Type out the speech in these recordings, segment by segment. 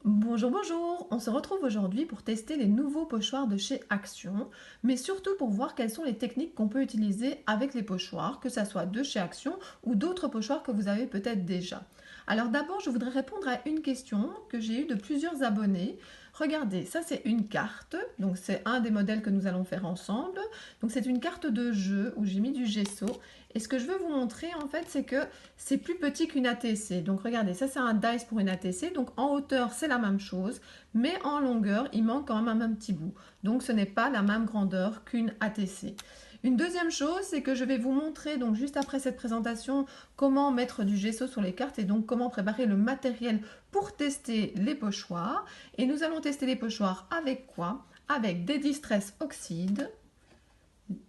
Bonjour, bonjour! On se retrouve aujourd'hui pour tester les nouveaux pochoirs de chez Action, mais surtout pour voir quelles sont les techniques qu'on peut utiliser avec les pochoirs, que ce soit de chez Action ou d'autres pochoirs que vous avez peut-être déjà. Alors d'abord, je voudrais répondre à une question que j'ai eue de plusieurs abonnés. Regardez, ça c'est une carte, donc c'est un des modèles que nous allons faire ensemble. Donc c'est une carte de jeu où j'ai mis du gesso. Et ce que je veux vous montrer en fait, c'est que c'est plus petit qu'une ATC. Donc regardez, ça c'est un dice pour une ATC. Donc en hauteur, c'est la même chose, mais en longueur, il manque quand même un petit bout. Donc ce n'est pas la même grandeur qu'une ATC. Une deuxième chose, c'est que je vais vous montrer, donc juste après cette présentation, comment mettre du gesso sur les cartes et donc comment préparer le matériel pour tester les pochoirs. Et nous allons tester les pochoirs avec quoi? Avec des Distress Oxide,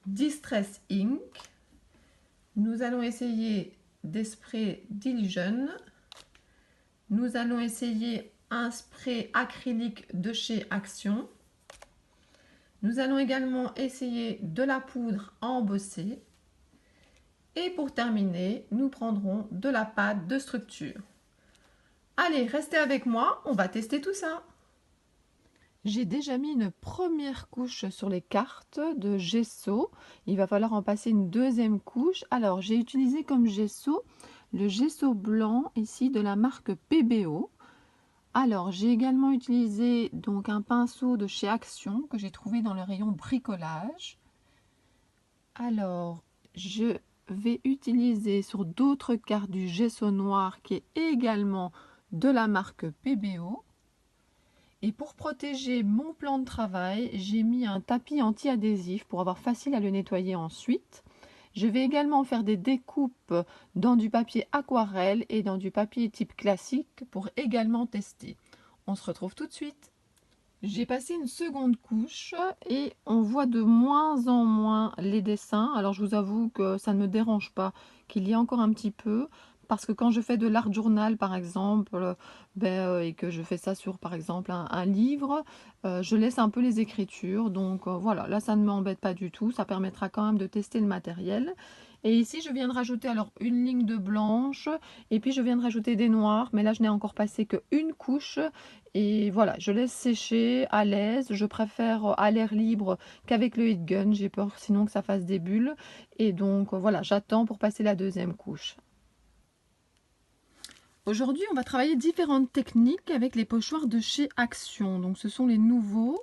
Distress Ink. Nous allons essayer des sprays Dilution. Nous allons essayer un spray acrylique de chez Action. Nous allons également essayer de la poudre à embosser. Et pour terminer, nous prendrons de la pâte de structure. Allez, restez avec moi, on va tester tout ça. J'ai déjà mis une première couche sur les cartes de gesso. Il va falloir en passer une deuxième couche. Alors, j'ai utilisé comme gesso le gesso blanc ici de la marque PBO. Alors, j'ai également utilisé donc un pinceau de chez Action que j'ai trouvé dans le rayon bricolage. Alors, je vais utiliser sur d'autres cartes du gesso noir qui est également de la marque PBO. Et pour protéger mon plan de travail, j'ai mis un tapis anti-adhésif pour avoir facile à le nettoyer ensuite. Je vais également faire des découpes dans du papier aquarelle et dans du papier type classique pour également tester. On se retrouve tout de suite. J'ai passé une seconde couche et on voit de moins en moins les dessins. Alors je vous avoue que ça ne me dérange pas qu'il y ait encore un petit peu. Parce que quand je fais de l'art journal par exemple, et que je fais ça sur par exemple un livre, je laisse un peu les écritures. Donc voilà, là ça ne m'embête pas du tout. Ça permettra quand même de tester le matériel. Et ici je viens de rajouter alors une ligne de blanche et puis je viens de rajouter des noirs. Mais là je n'ai encore passé qu'une couche. Et voilà, je laisse sécher à l'aise. Je préfère à l'air libre qu'avec le heat gun. J'ai peur sinon que ça fasse des bulles. Et donc voilà, j'attends pour passer la deuxième couche. Aujourd'hui, on va travailler différentes techniques avec les pochoirs de chez Action. Donc ce sont les nouveaux.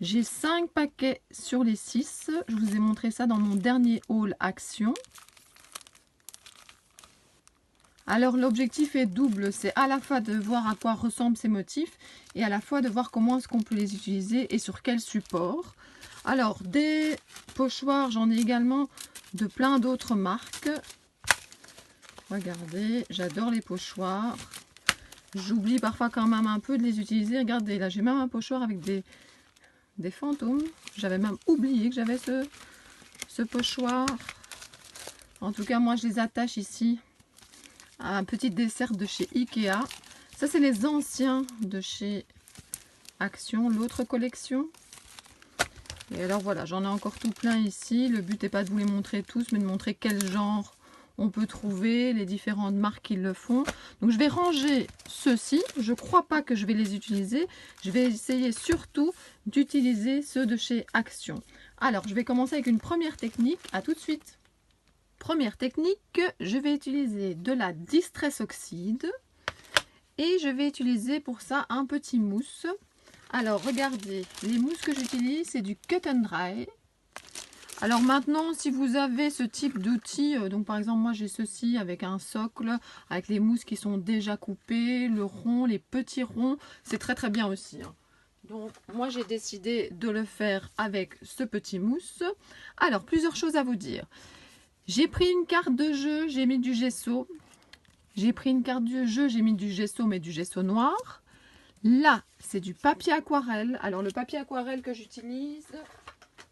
J'ai 5 paquets sur les 6. Je vous ai montré ça dans mon dernier haul Action. Alors l'objectif est double, c'est à la fois de voir à quoi ressemblent ces motifs et à la fois de voir comment est-ce qu'on peut les utiliser et sur quel support. Alors des pochoirs, j'en ai également de plein d'autres marques. Regardez, j'adore les pochoirs. J'oublie parfois quand même un peu de les utiliser. Regardez, là j'ai même un pochoir avec des fantômes. J'avais même oublié que j'avais ce pochoir. En tout cas, moi je les attache ici à un petit dessert de chez Ikea. Ça c'est les anciens de chez Action, l'autre collection. Et alors voilà, j'en ai encore tout plein ici. Le but n'est pas de vous les montrer tous, mais de montrer quel genre on peut trouver, les différentes marques qui le font. Donc je vais ranger ceux-ci. Je ne crois pas que je vais les utiliser. Je vais essayer surtout d'utiliser ceux de chez Action. Alors je vais commencer avec une première technique. À tout de suite. Première technique, je vais utiliser de la Distress Oxide. Et je vais utiliser pour ça un petit mousse. Alors regardez, les mousses que j'utilise, c'est du Cut and Dry. Alors maintenant, si vous avez ce type d'outil, donc par exemple moi j'ai ceci avec un socle, avec les mousses qui sont déjà coupées, le rond, les petits ronds, c'est très très bien aussi. Donc moi j'ai décidé de le faire avec ce petit mousse. Alors plusieurs choses à vous dire. J'ai pris une carte de jeu, j'ai mis du gesso. J'ai pris une carte de jeu, j'ai mis du gesso, mais du gesso noir. Là, c'est du papier aquarelle. Alors le papier aquarelle que j'utilise,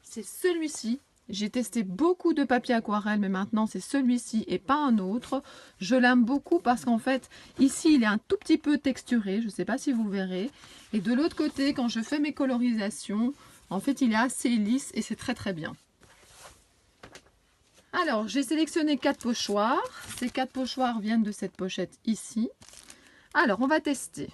c'est celui-ci. J'ai testé beaucoup de papier aquarelle, mais maintenant c'est celui-ci et pas un autre. Je l'aime beaucoup parce qu'en fait, ici il est un tout petit peu texturé, je ne sais pas si vous verrez. Et de l'autre côté, quand je fais mes colorisations, en fait il est assez lisse et c'est très très bien. Alors, j'ai sélectionné 4 pochoirs. Ces 4 pochoirs viennent de cette pochette ici. Alors, on va tester.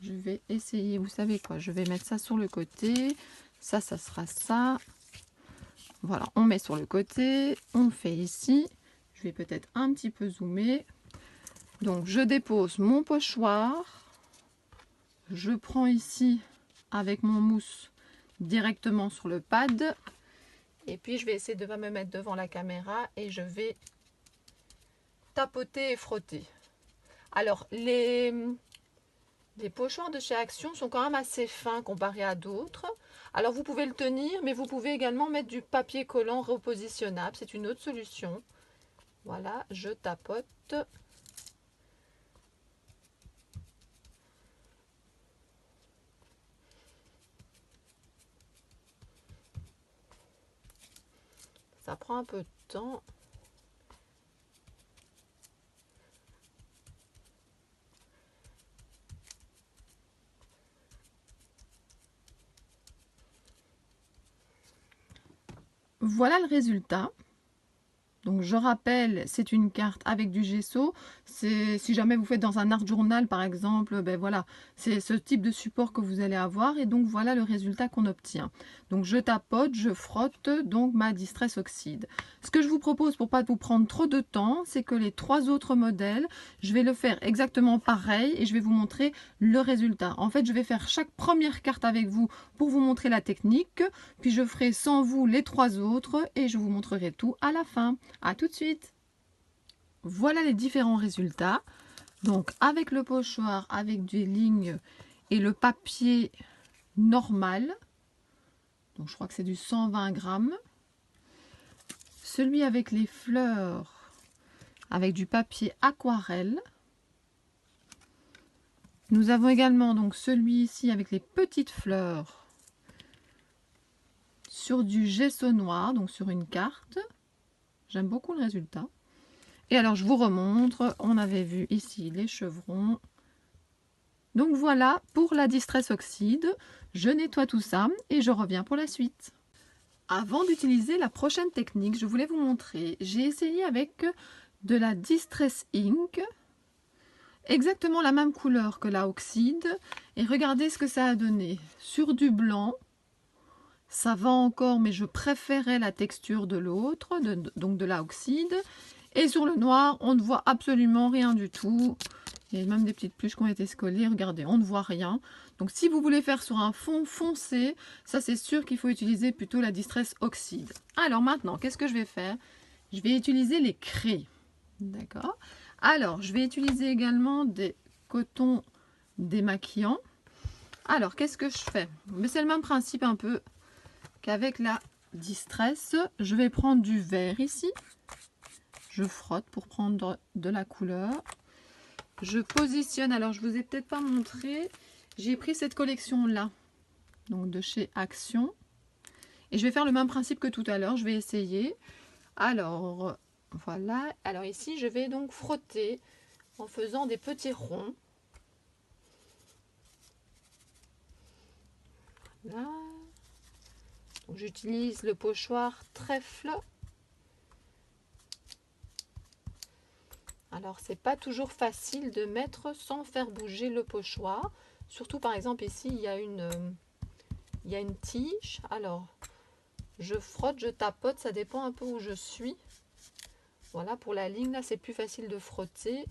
je vais essayer, vous savez quoi, je vais mettre ça sur le côté, ça sera ça. Voilà, on met sur le côté, on fait ici. Je vais peut-être un petit peu zoomer. Donc, je dépose mon pochoir. Je prends ici, avec mon mousse, directement sur le pad. Et puis, je vais essayer de ne pas me mettre devant la caméra et je vais tapoter et frotter. Alors, les pochoirs de chez Action sont quand même assez fins comparés à d'autres. Alors vous pouvez le tenir, mais vous pouvez également mettre du papier collant repositionnable. C'est une autre solution. Voilà, je tapote. Ça prend un peu de temps. Voilà le résultat. Donc je rappelle, c'est une carte avec du gesso. Si jamais vous faites dans un art journal par exemple, ben voilà, c'est ce type de support que vous allez avoir. Et donc voilà le résultat qu'on obtient. Donc je tapote, je frotte donc ma Distress Oxide. Ce que je vous propose pour pas vous prendre trop de temps, c'est que les 3 autres modèles, je vais le faire exactement pareil et je vais vous montrer le résultat. En fait, je vais faire chaque première carte avec vous pour vous montrer la technique. Puis je ferai sans vous les 3 autres et je vous montrerai tout à la fin. À tout de suite. Voilà les différents résultats. Donc avec le pochoir, avec des lignes et le papier normal. Donc je crois que c'est du 120 grammes. Celui avec les fleurs, avec du papier aquarelle. Nous avons également donc celui ici avec les petites fleurs sur du gesso noir, donc sur une carte. J'aime beaucoup le résultat. Et alors, je vous remontre. On avait vu ici les chevrons. Donc voilà pour la Distress Oxide. Je nettoie tout ça et je reviens pour la suite. Avant d'utiliser la prochaine technique, je voulais vous montrer. J'ai essayé avec de la Distress Ink. Exactement la même couleur que la Oxide. Et regardez ce que ça a donné. Sur du blanc, ça va encore, mais je préférais la texture de l'autre, donc de la Oxide. Et sur le noir, on ne voit absolument rien du tout. Il y a même des petites pluches qui ont été collées. Regardez, on ne voit rien. Donc si vous voulez faire sur un fond foncé, ça c'est sûr qu'il faut utiliser plutôt la Distress Oxide. Alors maintenant, qu'est-ce que je vais faire? Je vais utiliser les craies. D'accord. Alors, je vais utiliser également des cotons démaquillants. Alors, qu'est-ce que je fais? Mais c'est le même principe un peu qu'avec la Distress. Je vais prendre du vert ici. Je frotte pour prendre de la couleur. Je positionne. Alors, je ne vous ai peut-être pas montré. J'ai pris cette collection-là, donc de chez Action. Et je vais faire le même principe que tout à l'heure. Je vais essayer. Alors, voilà. Alors ici, je vais donc frotter en faisant des petits ronds. Voilà. J'utilise le pochoir trèfle. Alors, c'est pas toujours facile de mettre sans faire bouger le pochoir. Surtout, par exemple, ici, il y a une tige. Alors, je frotte, je tapote, ça dépend un peu où je suis. Voilà, pour la ligne, là, c'est plus facile de frotter.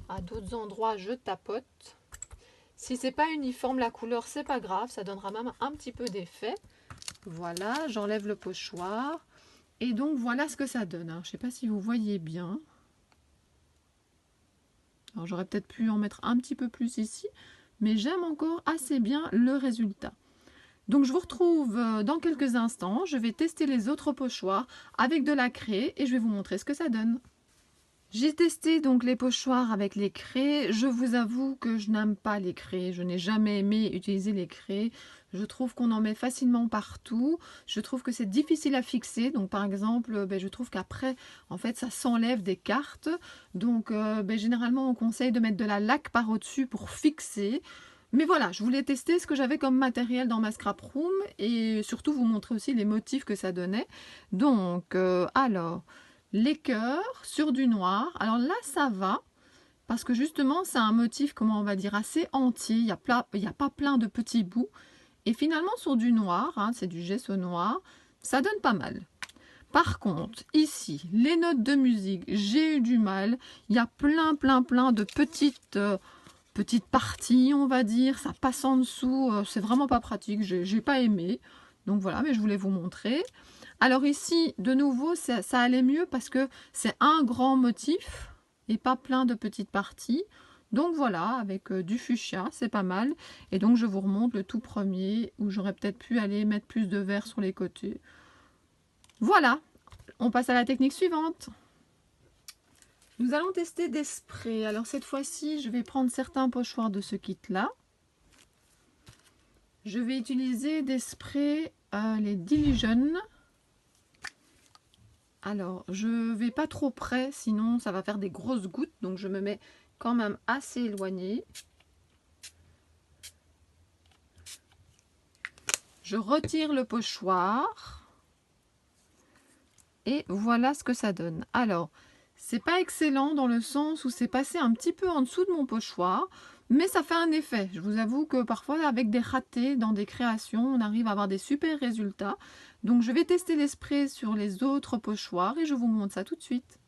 À d'autres endroits, je tapote. Si c'est pas uniforme la couleur, c'est pas grave, ça donnera même un petit peu d'effet. Voilà, j'enlève le pochoir. Et donc, voilà ce que ça donne. Je ne sais pas si vous voyez bien. Alors, j'aurais peut-être pu en mettre un petit peu plus ici, mais j'aime encore assez bien le résultat. Donc, je vous retrouve dans quelques instants. Je vais tester les autres pochoirs avec de la craie et je vais vous montrer ce que ça donne. J'ai testé donc les pochoirs avec les craies. Je vous avoue que je n'aime pas les craies. Je n'ai jamais aimé utiliser les craies. Je trouve qu'on en met facilement partout. Je trouve que c'est difficile à fixer. Donc par exemple, je trouve qu'après, en fait, ça s'enlève des cartes. Donc généralement, on conseille de mettre de la laque par au-dessus pour fixer. Mais voilà, je voulais tester ce que j'avais comme matériel dans ma scrap room et surtout vous montrer aussi les motifs que ça donnait. Donc, alors... les cœurs sur du noir. Alors là, ça va. parce que justement c'est un motif, comment on va dire, assez entier, il n'y a pas plein de petits bouts. Et finalement sur du noir, hein, c'est du gesso noir, ça donne pas mal. Par contre, ici, les notes de musique, j'ai eu du mal. Il y a plein de petites parties, on va dire. Ça passe en dessous. C'est vraiment pas pratique. J'ai pas aimé. Donc voilà, mais je voulais vous montrer. Alors ici, de nouveau, ça allait mieux parce que c'est un grand motif et pas plein de petites parties. Donc voilà, avec du fuchsia, c'est pas mal. Et donc je vous remonte le tout premier où j'aurais peut-être pu aller mettre plus de vert sur les côtés. Voilà, on passe à la technique suivante. Nous allons tester des sprays. Alors cette fois-ci, je vais prendre certains pochoirs de ce kit-là. Je vais utiliser des sprays, les Dilution. Alors, je vais pas trop près, sinon ça va faire des grosses gouttes. Donc je me mets quand même assez éloigné. Je retire le pochoir. Et voilà ce que ça donne. Alors, c'est pas excellent dans le sens où c'est passé un petit peu en dessous de mon pochoir, mais ça fait un effet. Je vous avoue que parfois, avec des ratés dans des créations, on arrive à avoir des super résultats. Donc, je vais tester les sprays sur les autres pochoirs et je vous montre ça tout de suite.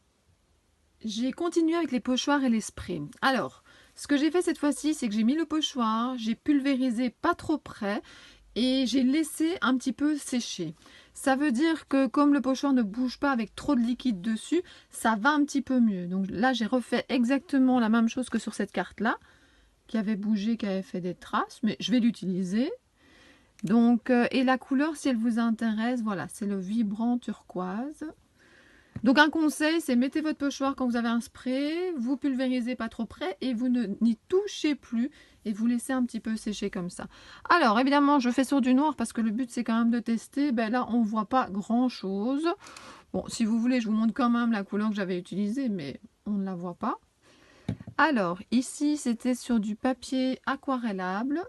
J'ai continué avec les pochoirs et les sprays. Alors, ce que j'ai fait cette fois-ci, c'est que j'ai mis le pochoir, j'ai pulvérisé pas trop près et j'ai laissé un petit peu sécher. Ça veut dire que comme le pochoir ne bouge pas avec trop de liquide dessus, ça va un petit peu mieux. Donc là, j'ai refait exactement la même chose que sur cette carte-là, qui avait bougé, qui avait fait des traces, mais je vais l'utiliser. Donc, et la couleur, si elle vous intéresse, voilà, c'est le vibrant turquoise. Donc un conseil, c'est mettez votre pochoir quand vous avez un spray, vous pulvérisez pas trop près et vous n'y touchez plus et vous laissez un petit peu sécher comme ça. Alors évidemment, je fais sur du noir parce que le but c'est quand même de tester. Ben là, on voit pas grand chose. Bon, si vous voulez, je vous montre quand même la couleur que j'avais utilisée, mais on ne la voit pas. Alors ici, c'était sur du papier aquarellable.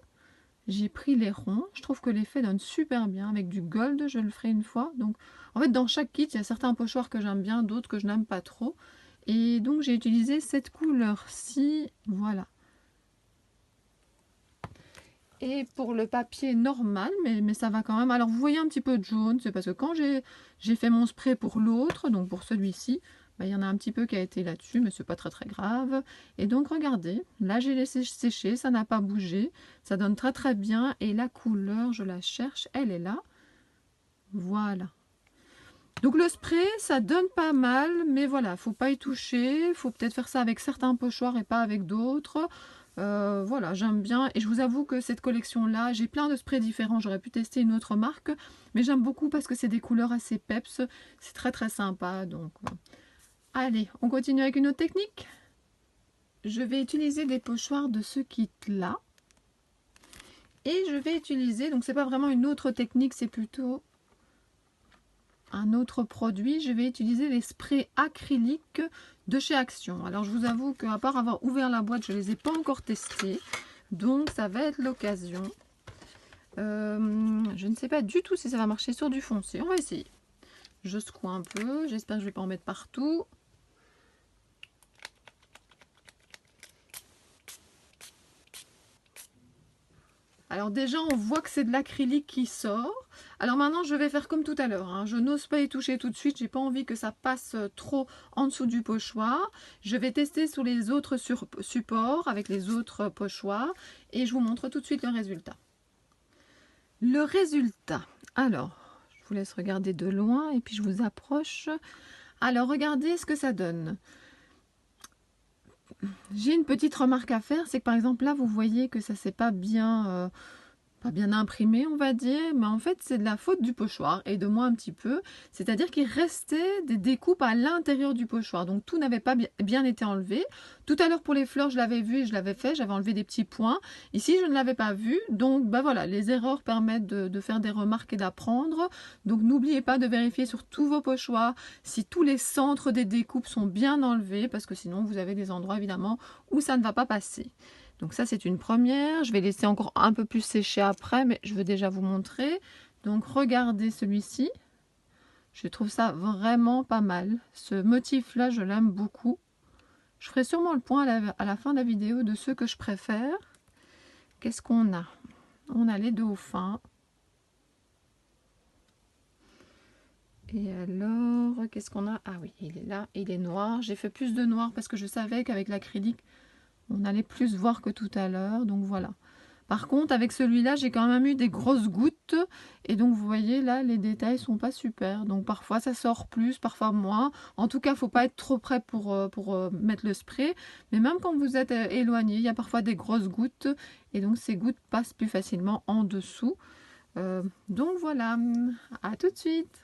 J'ai pris les ronds. Je trouve que l'effet donne super bien. Avec du gold, je le ferai une fois. Donc, en fait, dans chaque kit, il y a certains pochoirs que j'aime bien, d'autres que je n'aime pas trop. Et donc, j'ai utilisé cette couleur-ci. Voilà. Et pour le papier normal, mais ça va quand même. Alors, vous voyez un petit peu de jaune. C'est parce que quand j'ai fait mon spray pour l'autre, donc pour celui-ci, ben, il y en a un petit peu qui a été là-dessus, mais c'est pas très grave. Et donc regardez, là j'ai laissé sécher, ça n'a pas bougé, ça donne très bien. Et la couleur, je la cherche, elle est là. Voilà. Donc le spray, ça donne pas mal, mais voilà, faut pas y toucher. Faut peut-être faire ça avec certains pochoirs et pas avec d'autres. Voilà, j'aime bien. Et je vous avoue que cette collection-là, j'ai plein de sprays différents. J'aurais pu tester une autre marque, mais j'aime beaucoup parce que c'est des couleurs assez peps. C'est très sympa, donc... Allez, on continue avec une autre technique. Je vais utiliser des pochoirs de ce kit-là. Et je vais utiliser, donc c'est pas vraiment une autre technique, c'est plutôt un autre produit. Je vais utiliser les sprays acryliques de chez Action. Alors je vous avoue qu'à part avoir ouvert la boîte, je ne les ai pas encore testés. Donc ça va être l'occasion. Je ne sais pas du tout si ça va marcher sur du foncé. On va essayer. Je secoue un peu. J'espère que je ne vais pas en mettre partout. Alors déjà, on voit que c'est de l'acrylique qui sort. Alors maintenant, je vais faire comme tout à l'heure. Hein. Je n'ose pas y toucher tout de suite. J'ai pas envie que ça passe trop en dessous du pochoir. Je vais tester sur les autres supports avec les autres pochoirs. Et je vous montre tout de suite le résultat. Le résultat. Alors, je vous laisse regarder de loin et puis je vous approche. Alors, regardez ce que ça donne. J'ai une petite remarque à faire, c'est que par exemple là vous voyez que ça s'est pas bien imprimé, on va dire, mais en fait c'est de la faute du pochoir et de moi un petit peu, c'est-à-dire qu'il restait des découpes à l'intérieur du pochoir, donc tout n'avait pas bien été enlevé. Tout à l'heure pour les fleurs je l'avais vu et je l'avais fait, j'avais enlevé des petits points, ici je ne l'avais pas vu, donc bah voilà, les erreurs permettent de faire des remarques et d'apprendre, donc n'oubliez pas de vérifier sur tous vos pochoirs si tous les centres des découpes sont bien enlevés, parce que sinon vous avez des endroits évidemment où ça ne va pas passer. Donc ça c'est une première, je vais laisser encore un peu plus sécher après, mais je veux déjà vous montrer. Donc regardez celui-ci, je trouve ça vraiment pas mal. Ce motif là je l'aime beaucoup. Je ferai sûrement le point à la fin de la vidéo de ceux que je préfère. Qu'est-ce qu'on a? On a les dauphins. Et alors, qu'est-ce qu'on a? Ah oui, il est là, il est noir. J'ai fait plus de noir parce que je savais qu'avec l'acrylique, on allait plus voir que tout à l'heure. Donc voilà. Par contre, avec celui-là, j'ai quand même eu des grosses gouttes. Et donc, vous voyez, là, les détails sont pas super. Donc, parfois, ça sort plus, parfois moins. En tout cas, il ne faut pas être trop près pour mettre le spray. Mais même quand vous êtes éloigné, il y a parfois des grosses gouttes. Et donc, ces gouttes passent plus facilement en dessous. Donc, voilà. À tout de suite.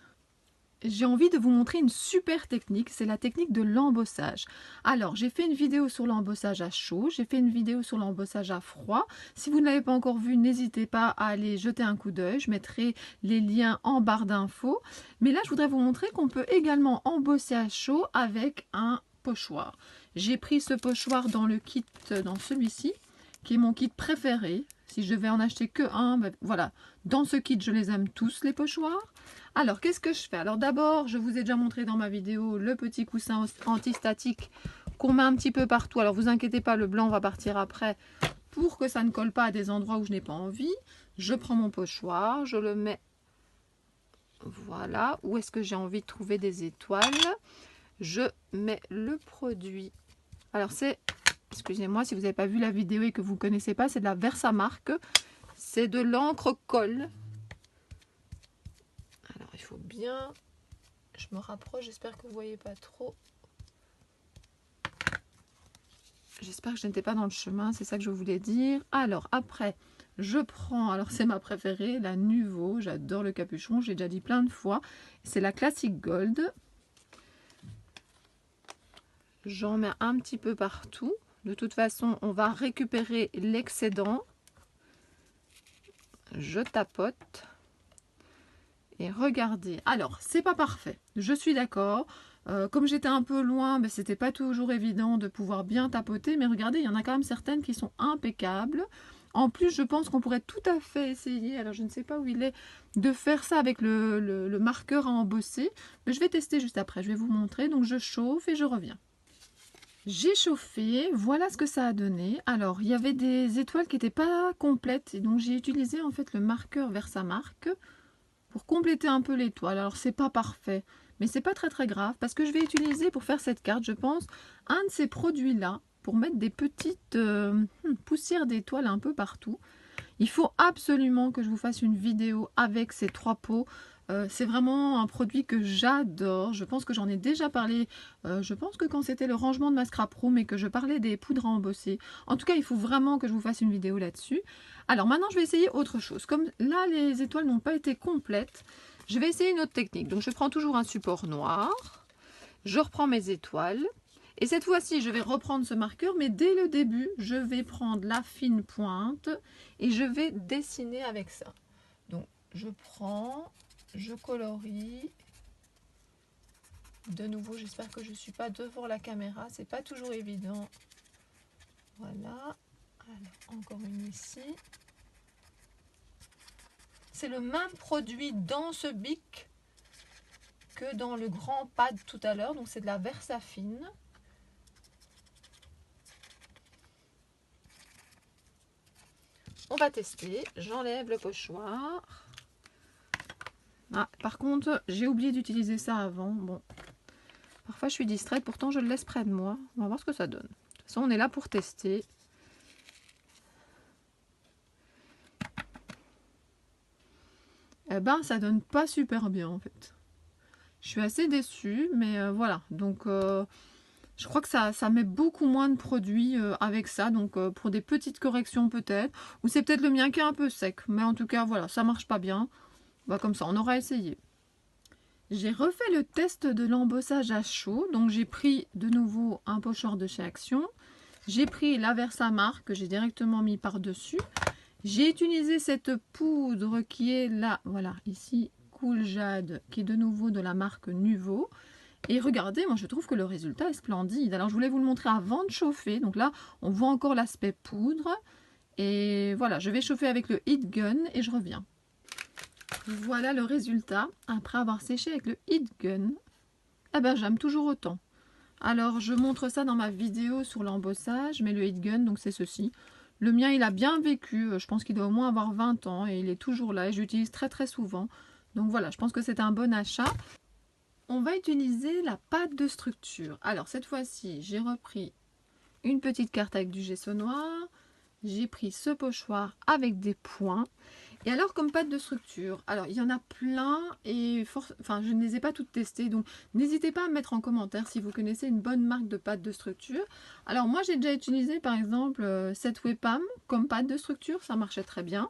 J'ai envie de vous montrer une super technique, c'est la technique de l'embossage. Alors, j'ai fait une vidéo sur l'embossage à chaud, j'ai fait une vidéo sur l'embossage à froid. Si vous ne l'avez pas encore vu, n'hésitez pas à aller jeter un coup d'œil. Je mettrai les liens en barre d'infos. Mais là, je voudrais vous montrer qu'on peut également embosser à chaud avec un pochoir. J'ai pris ce pochoir dans le kit, dans celui-ci, qui est mon kit préféré. Si je devais en acheter que un, ben voilà. Dans ce kit, je les aime tous, les pochoirs. Alors, qu'est-ce que je fais? Alors d'abord, je vous ai déjà montré dans ma vidéo le petit coussin antistatique qu'on met un petit peu partout. Alors, vous inquiétez pas, le blanc va partir après pour que ça ne colle pas à des endroits où je n'ai pas envie. Je prends mon pochoir, je le mets, voilà, où est-ce que j'ai envie de trouver des étoiles. Je mets le produit. Alors, c'est, excusez-moi si vous n'avez pas vu la vidéo et que vous ne connaissez pas, c'est de la Versamark. C'est de l'encre colle. Alors, il faut bien... Je me rapproche, j'espère que vous ne voyez pas trop. J'espère que je n'étais pas dans le chemin, c'est ça que je voulais dire. Alors, après, je prends... Alors, c'est ma préférée, la Nuvo. J'adore le capuchon, j'ai déjà dit plein de fois. C'est la Classic Gold. J'en mets un petit peu partout. De toute façon, on va récupérer l'excédent. Je tapote. Et regardez, alors c'est pas parfait, je suis d'accord, comme j'étais un peu loin, ben, c'était pas toujours évident de pouvoir bien tapoter, mais regardez, il y en a quand même certaines qui sont impeccables. En plus, je pense qu'on pourrait tout à fait essayer, alors je ne sais pas où il est, de faire ça avec le marqueur à embosser, mais je vais tester juste après, je vais vous montrer. Donc je chauffe et je reviens. J'ai chauffé, voilà ce que ça a donné. Alors, il y avait des étoiles qui n'étaient pas complètes, et donc j'ai utilisé en fait le marqueur Versamark pour compléter un peu l'étoile. Alors c'est pas parfait, mais c'est pas très grave parce que je vais utiliser pour faire cette carte, je pense, un de ces produits là pour mettre des petites poussières d'étoiles un peu partout. Il faut absolument que je vous fasse une vidéo avec ces trois pots. C'est vraiment un produit que j'adore. Je pense que j'en ai déjà parlé. Je pense que quand c'était le rangement de ma scrap room et que je parlais des poudres à embosser. En tout cas, il faut vraiment que je vous fasse une vidéo là-dessus. Alors maintenant, je vais essayer autre chose. Comme là, les étoiles n'ont pas été complètes, je vais essayer une autre technique. Donc, je prends toujours un support noir. Je reprends mes étoiles. Et cette fois-ci, je vais reprendre ce marqueur, mais dès le début, je vais prendre la fine pointe et je vais dessiner avec ça. Donc, je prends, je colorie. De nouveau, j'espère que je ne suis pas devant la caméra, c'est pas toujours évident. Voilà. Alors, encore une ici. C'est le même produit dans ce bic que dans le grand pad tout à l'heure, donc c'est de la Versafine. On va tester, j'enlève le pochoir. Ah, par contre, j'ai oublié d'utiliser ça avant. Bon, parfois je suis distraite, pourtant je le laisse près de moi. On va voir ce que ça donne. De toute façon, on est là pour tester. Eh ben, ça donne pas super bien en fait. Je suis assez déçue, mais voilà. Donc, je crois que ça met beaucoup moins de produits avec ça. Donc, pour des petites corrections peut-être. Ou c'est peut-être le mien qui est un peu sec. Mais en tout cas, voilà, ça marche pas bien. Bah, comme ça, on aura essayé. J'ai refait le test de l'embossage à chaud. Donc, j'ai pris de nouveau un pochoir de chez Action. J'ai pris la Versamark que j'ai directement mis par-dessus. J'ai utilisé cette poudre qui est là, voilà, ici, Cool Jade, qui est de nouveau de la marque Nuvo. Et regardez, moi je trouve que le résultat est splendide. Alors je voulais vous le montrer avant de chauffer. Donc là, on voit encore l'aspect poudre. Et voilà, je vais chauffer avec le Heat Gun et je reviens. Voilà le résultat après avoir séché avec le Heat Gun. Eh ben, j'aime toujours autant. Alors je montre ça dans ma vidéo sur l'embossage, mais le heat gun, donc c'est ceci. Le mien il a bien vécu, je pense qu'il doit au moins avoir 20 ans et il est toujours là et j'utilise très très souvent. Donc voilà, je pense que c'est un bon achat. On va utiliser la pâte de structure. Alors cette fois-ci, j'ai repris une petite carte avec du gesso noir. J'ai pris ce pochoir avec des points. Et alors comme pâte de structure, alors il y en a plein et je ne les ai pas toutes testées. Donc n'hésitez pas à me mettre en commentaire si vous connaissez une bonne marque de pâte de structure. Alors moi j'ai déjà utilisé par exemple cette Wepam comme pâte de structure, ça marchait très bien.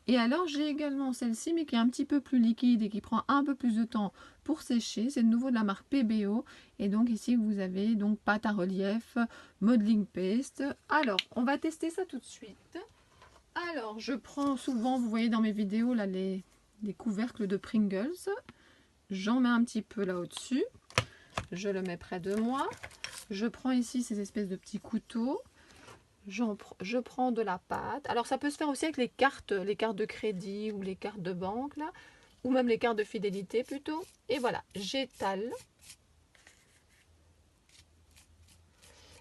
Et alors j'ai également celle-ci mais qui est un petit peu plus liquide et qui prend un peu plus de temps pour sécher. C'est de nouveau de la marque PBO. Et donc ici vous avez donc pâte à relief, modeling paste. Alors on va tester ça tout de suite. Alors je prends souvent, vous voyez dans mes vidéos là les couvercles de Pringles. J'en mets un petit peu là au-dessus. Je le mets près de moi. Je prends ici ces espèces de petits couteaux. Je prends de la pâte. Alors ça peut se faire aussi avec les cartes de crédit ou les cartes de banque là, ou même les cartes de fidélité plutôt. Et voilà, j'étale.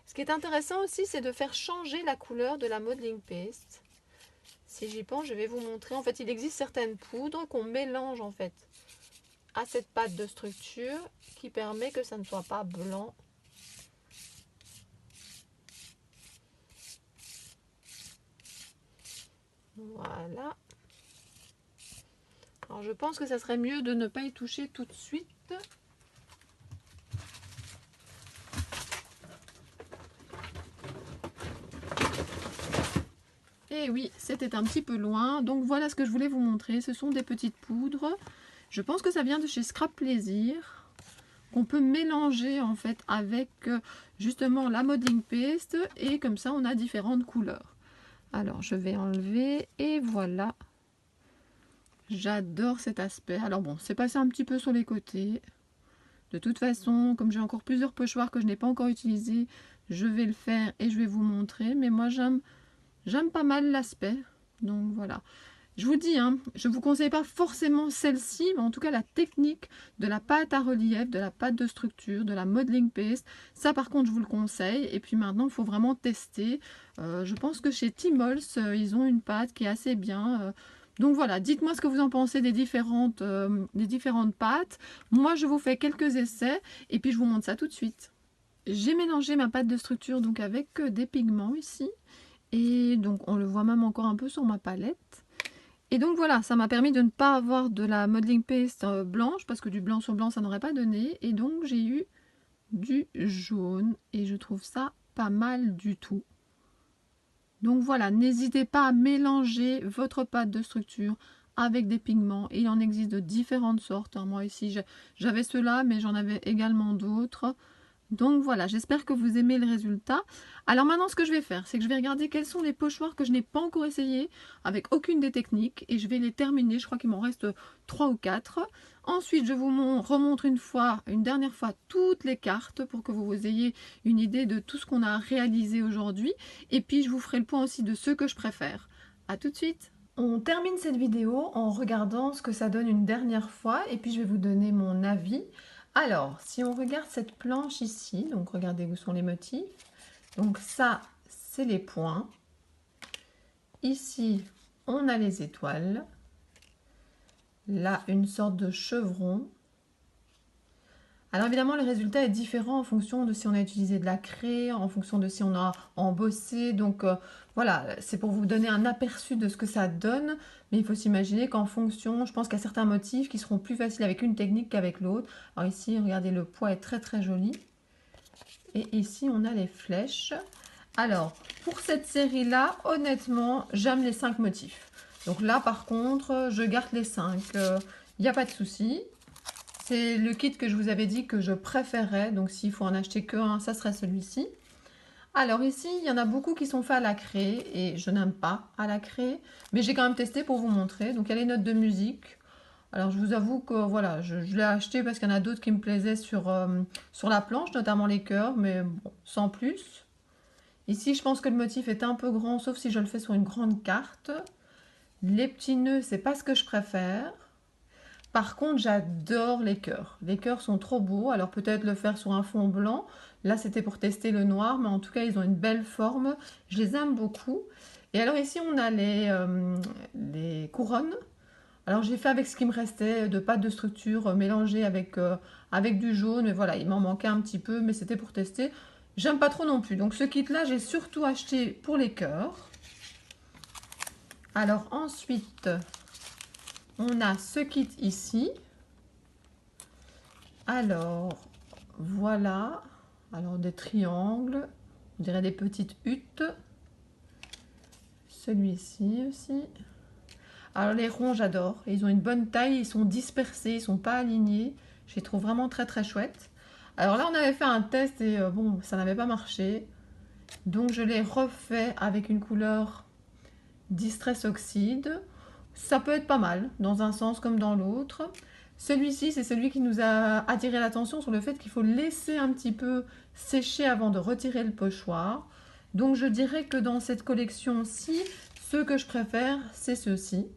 Ce qui est intéressant aussi, c'est de faire changer la couleur de la modeling paste. Si j'y pense, je vais vous montrer. En fait, il existe certaines poudres qu'on mélange en fait à cette pâte de structure qui permet que ça ne soit pas blanc. Voilà. Alors je pense que ça serait mieux de ne pas y toucher tout de suite. Et oui, c'était un petit peu loin. Donc voilà ce que je voulais vous montrer. Ce sont des petites poudres. Je pense que ça vient de chez Scrap Plaisir. Qu'on peut mélanger en fait avec justement la modeling paste. Et comme ça on a différentes couleurs. Alors je vais enlever et voilà. J'adore cet aspect. Alors bon, c'est passé un petit peu sur les côtés. De toute façon, comme j'ai encore plusieurs pochoirs que je n'ai pas encore utilisés, je vais le faire et je vais vous montrer. Mais moi j'aime pas mal l'aspect. Donc voilà. Je vous dis, hein, je ne vous conseille pas forcément celle-ci, mais en tout cas la technique de la pâte à relief, de la pâte de structure, de la modeling paste, ça par contre je vous le conseille. Et puis maintenant il faut vraiment tester. Je pense que chez Timols, ils ont une pâte qui est assez bien. Donc voilà, dites-moi ce que vous en pensez des différentes pâtes. Moi je vous fais quelques essais et puis je vous montre ça tout de suite. J'ai mélangé ma pâte de structure donc avec des pigments ici. Et donc on le voit même encore un peu sur ma palette. Et donc voilà, ça m'a permis de ne pas avoir de la modeling paste blanche, parce que du blanc sur blanc ça n'aurait pas donné. Et donc j'ai eu du jaune et je trouve ça pas mal du tout. Donc voilà, n'hésitez pas à mélanger votre pâte de structure avec des pigments. Il en existe de différentes sortes. Moi ici j'avais ceux-là, mais j'en avais également d'autres. Donc voilà, j'espère que vous aimez le résultat. Alors maintenant ce que je vais faire, c'est que je vais regarder quels sont les pochoirs que je n'ai pas encore essayé avec aucune des techniques. Et je vais les terminer, je crois qu'il m'en reste 3 ou 4. Ensuite je vous remontre une dernière fois toutes les cartes pour que vous ayez une idée de tout ce qu'on a réalisé aujourd'hui. Et puis je vous ferai le point aussi de ceux que je préfère. A tout de suite. On termine cette vidéo en regardant ce que ça donne une dernière fois. Et puis je vais vous donner mon avis. Alors, si on regarde cette planche ici, donc regardez où sont les motifs. Donc ça, c'est les points. Ici, on a les étoiles. Là, une sorte de chevron. Alors évidemment, le résultat est différent en fonction de si on a utilisé de la craie, en fonction de si on a embossé. Donc voilà, c'est pour vous donner un aperçu de ce que ça donne. Mais il faut s'imaginer qu'en fonction, je pense qu'il y a certains motifs qui seront plus faciles avec une technique qu'avec l'autre. Alors ici, regardez, le poids est très très joli. Et ici, on a les flèches. Alors, pour cette série-là, honnêtement, j'aime les 5 motifs. Donc là, par contre, je garde les 5. Il n'y a pas de souci. C'est le kit que je vous avais dit que je préférais. Donc s'il faut en acheter que un, ça serait celui-ci. Alors ici, il y en a beaucoup qui sont faits à la craie. Et je n'aime pas à la craie. Mais j'ai quand même testé pour vous montrer. Donc il y a les notes de musique. Alors je vous avoue que voilà, je l'ai acheté parce qu'il y en a d'autres qui me plaisaient sur la planche, notamment les cœurs. Mais bon, sans plus. Ici, je pense que le motif est un peu grand, sauf si je le fais sur une grande carte. Les petits nœuds, c'est pas ce que je préfère. Par contre, j'adore les cœurs. Les cœurs sont trop beaux. Alors peut-être le faire sur un fond blanc. Là, c'était pour tester le noir, mais en tout cas, ils ont une belle forme. Je les aime beaucoup. Et alors ici, on a les couronnes. Alors j'ai fait avec ce qui me restait de pâte de structure mélangée avec du jaune. Mais voilà, il m'en manquait un petit peu, mais c'était pour tester. J'aime pas trop non plus. Donc ce kit-là, j'ai surtout acheté pour les cœurs. Alors ensuite, on a ce kit ici. Alors, voilà. Alors des triangles, on dirait des petites huttes. Celui-ci aussi. Alors les ronds, j'adore. Ils ont une bonne taille, ils sont dispersés, ils sont pas alignés. Je les trouve vraiment très très chouettes. Alors là, on avait fait un test et bon, ça n'avait pas marché. Donc je l'ai refait avec une couleur Distress Oxide. Ça peut être pas mal, dans un sens comme dans l'autre. Celui-ci, c'est celui qui nous a attiré l'attention sur le fait qu'il faut laisser un petit peu sécher avant de retirer le pochoir. Donc je dirais que dans cette collection-ci, ceux que je préfère, c'est ceux-ci.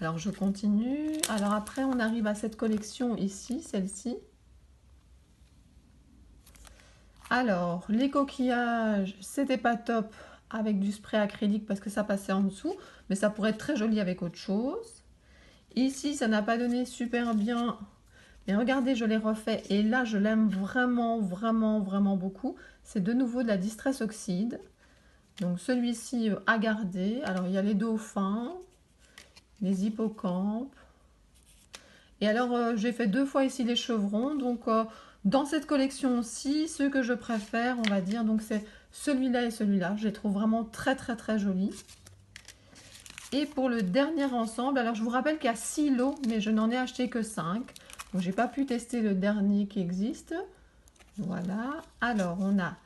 Alors je continue. Alors après, on arrive à cette collection ici, celle-ci. Alors, les coquillages, c'était pas top avec du spray acrylique parce que ça passait en dessous, mais ça pourrait être très joli avec autre chose. Ici, ça n'a pas donné super bien, mais regardez, je l'ai refait et là, je l'aime vraiment, vraiment, vraiment beaucoup. C'est de nouveau de la Distress Oxide. Donc celui-ci à garder. Alors, il y a les dauphins, les hippocampes. Et alors, j'ai fait 2 fois ici les chevrons. Donc, dans cette collection-ci, ceux que je préfère, on va dire, donc c'est celui-là et celui-là. Je les trouve vraiment très, très, très jolis. Et pour le dernier ensemble, alors je vous rappelle qu'il y a 6 lots, mais je n'en ai acheté que 5. Donc, j'ai pas pu tester le dernier qui existe. Voilà. Alors, on a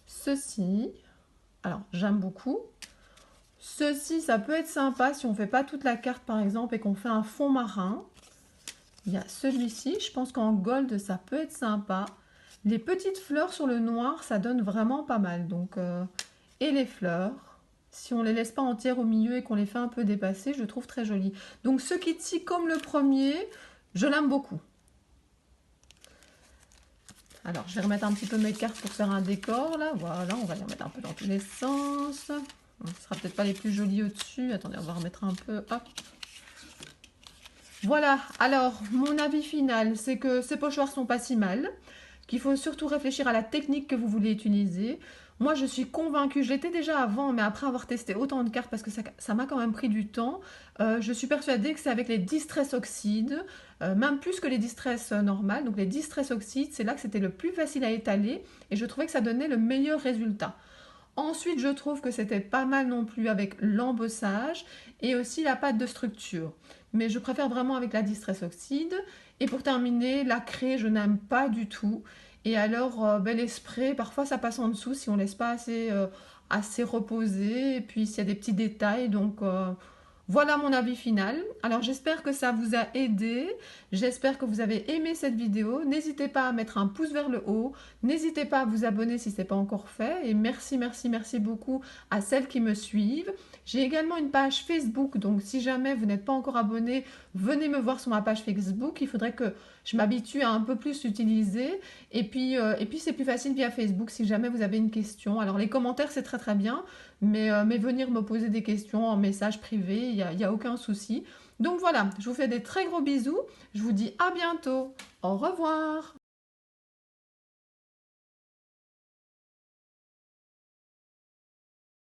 ceci. Alors, j'aime beaucoup. Ceci, ça peut être sympa si on ne fait pas toute la carte, par exemple, et qu'on fait un fond marin. Il y a celui-ci, je pense qu'en gold, ça peut être sympa. Les petites fleurs sur le noir, ça donne vraiment pas mal. Donc, et les fleurs, si on ne les laisse pas entières au milieu et qu'on les fait un peu dépasser, je trouve très joli. Donc ce kit-ci, comme le premier, je l'aime beaucoup. Alors, je vais remettre un petit peu mes cartes pour faire un décor, là. Voilà, on va les remettre un peu dans tous les sens. Ce ne sera peut-être pas les plus jolis au-dessus. Attendez, on va remettre un peu, hop. Voilà, alors mon avis final, c'est que ces pochoirs sont pas si mal, qu'il faut surtout réfléchir à la technique que vous voulez utiliser. Moi, je suis convaincue, je l'étais déjà avant, mais après avoir testé autant de cartes, parce que ça m'a quand même pris du temps, je suis persuadée que c'est avec les Distress Oxide, même plus que les Distress normales. Donc les Distress Oxide, c'est là que c'était le plus facile à étaler, et je trouvais que ça donnait le meilleur résultat. Ensuite, je trouve que c'était pas mal non plus avec l'embossage et aussi la pâte de structure. Mais je préfère vraiment avec la Distress Oxide. Et pour terminer, la craie, je n'aime pas du tout. Et alors, les sprays, parfois ça passe en dessous si on ne laisse pas assez reposer. Et puis, s'il y a des petits détails. Donc, voilà mon avis final. Alors j'espère que ça vous a aidé, j'espère que vous avez aimé cette vidéo. N'hésitez pas à mettre un pouce vers le haut, n'hésitez pas à vous abonner si ce n'est pas encore fait. Et merci, merci, merci beaucoup à celles qui me suivent. J'ai également une page Facebook, donc si jamais vous n'êtes pas encore abonné, venez me voir sur ma page Facebook. Il faudrait que je m'habitue à un peu plus l'utiliser. Et puis c'est plus facile via Facebook si jamais vous avez une question. Alors les commentaires, c'est très très bien. Mais venir me poser des questions en message privé, il n'y a aucun souci. Donc voilà, je vous fais des très gros bisous. Je vous dis à bientôt. Au revoir.